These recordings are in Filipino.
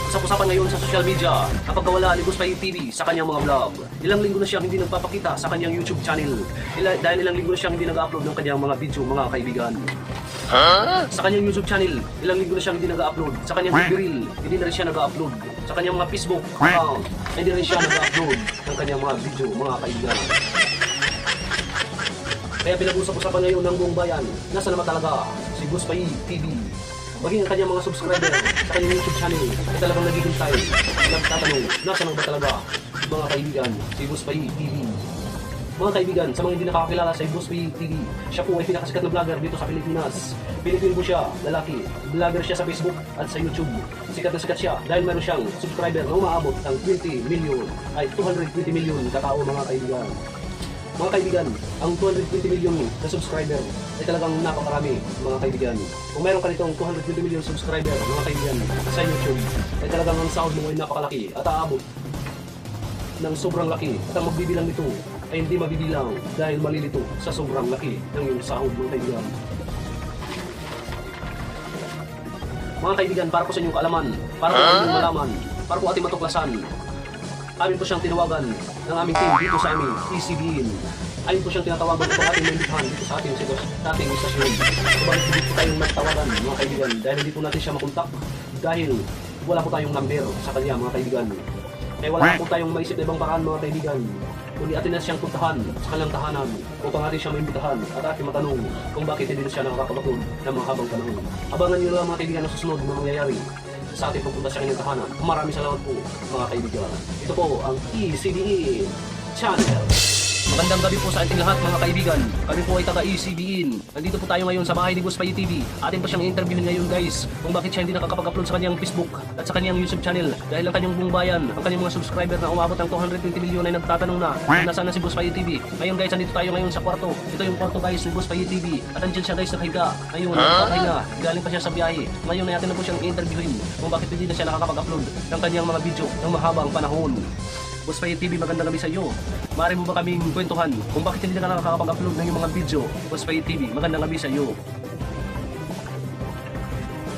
Usap-usapan ngayon sa social media ang pagkawala ni Boss Pai TV sa kanyang mga vlog. Ilang linggo na siyang hindi nagpapakita sa kanyang YouTube channel. Dahil ilang linggo na siyang hindi nag-upload ng kanyang mga video, mga kaibigan. Sa kanyang YouTube channel, ilang linggo na siyang hindi nag-upload. Sa kanyang FB Reel, hindi na rin siya nag-upload. Sa kanyang mga Facebook account, hindi rin siya nag-upload ng kanyang mga video, mga kaibigan. Kaya pinag-usap-usapan ngayon ng buong bayan, nasa naman talaga si Boss Pai TV. Maging ang kanyang mga subscriber sa kanyang YouTube channel ay talagang naghihintay, nagtatanong, nasa naman ba talaga mga kaibigan si Boss Pai TV. Mga kaibigan, sa mga hindi nakakakilala sa Boss Pai TV, siya po ay pinakasikat na vlogger dito sa Pilipinas. Pilipino po siya, lalaki. Vlogger siya sa Facebook at sa YouTube. Sikat na sikat siya dahil meron siyang subscriber na umaabot ng 220 million katao, mga kaibigan. Mga kaibigan, ang 220 million na subscriber ay talagang napakarami, mga kaibigan. Kung meron ka nitong 220 million subscriber, mga kaibigan, sa YouTube, ay talagang ang sahod mo ay napakalaki at aabot ng sobrang laki. At ang magbibilang nito ay hindi mabibilang dahil malilito sa sobrang laki ng iyong sahod, mga kaibigan. Mga kaibigan, para po sa inyong kaalaman, para po inyong malaman, para po ating matuklasan, amin po siyang tinawagan ng aming team dito sa aming ECBN. Amin po siyang tinatawagan ito ating naimbitahan dito sa ating istasyon. Subalit hindi po tayong nagtawagan, mga kaibigan, dahil hindi po natin siya makontak dahil wala po tayong number sa kanya, mga kaibigan. Kaya wala po tayong maisip na ibang paraan, mga kaibigan, kundi atin na siyang puntahan sa kanyang tahanan upang atin siyang maimbitahan at ating matanong kung bakit hindi na siya nakakapagod ng mga habang panahon. Abangan niyo lang, mga kaibigan, ang susunod na mangyayari sa ating pagpunta sa kanyang tahanan. Maraming salamat po, mga kaibigan. Ito po ang ECBN Channel. Magandang gabi po sa ating lahat, mga kaibigan. Kami po ay taga ECBN. Nandito po tayo ngayon sa bahay ni Boss Pai TV. Atin po siyang interviewin ngayon, guys, kung bakit siya hindi nakakapag-upload sa kanyang Facebook at sa kanyang YouTube channel. Dahil ang kanyang buong bayan, ang kanyang mga subscriber na umabot ng 220 million ay nagtatanong na kung nasaan na si Boss Pai TV. Ngayon, guys, nandito tayo ngayon sa kwarto. Ito yung kwarto, guys, ni Boss Pai TV. At andyan siya, guys, nakahiga. Ngayon, nakahiga. Galing pa siya sa biyahe. Ngayon, natin na po siyang interviewin kung bakit hindi na siya nakakapag-upload ng kanyang mga video ng mahabang panahon. Boss Pai TV, magandang gabi sa iyo. Maaari mo ba kaming kwentuhan kung bakit hindi ka nakakapag-upload ng iyong mga video? Boss Pai TV, magandang gabi sa iyo.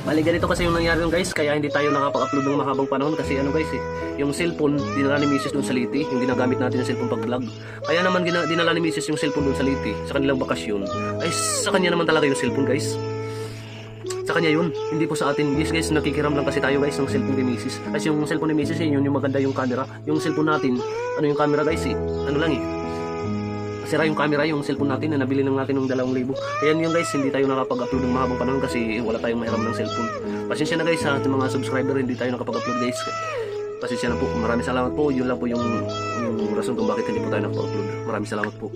Bali, ganito kasi yung nangyari yung guys, kaya hindi tayo nakapag-upload ng mahabang panahon kasi ano guys yung cellphone dinala ni Mrs. dun sa Liti, yung ginagamit natin yung cellphone pag vlog. Kaya naman dinala ni Mrs. yung cellphone dun sa Liti sa kanilang bakasyon. Ay sa kanya naman talaga yung cellphone, guys. Sa kanya yun, hindi po sa atin. Yes guys, nakikiram lang kasi tayo guys ng cellphone ni Mrs. Kasi yung cellphone ni Mrs. yun yung maganda yung camera. Yung cellphone natin, ano yung camera guys ano lang sira yung camera, yung cellphone natin na nabili lang natin ng 2,000. Kaya yun guys, hindi tayo nakapag-upload ng mahabang panahon kasi wala tayong mahiram ng cellphone. Pasensya na guys sa ating mga subscriber, hindi tayo nakapag-upload guys. Pasensya na po, maraming salamat po. Yun lang po yung rason kung bakit hindi po tayo nakapag-upload. Maraming salamat po.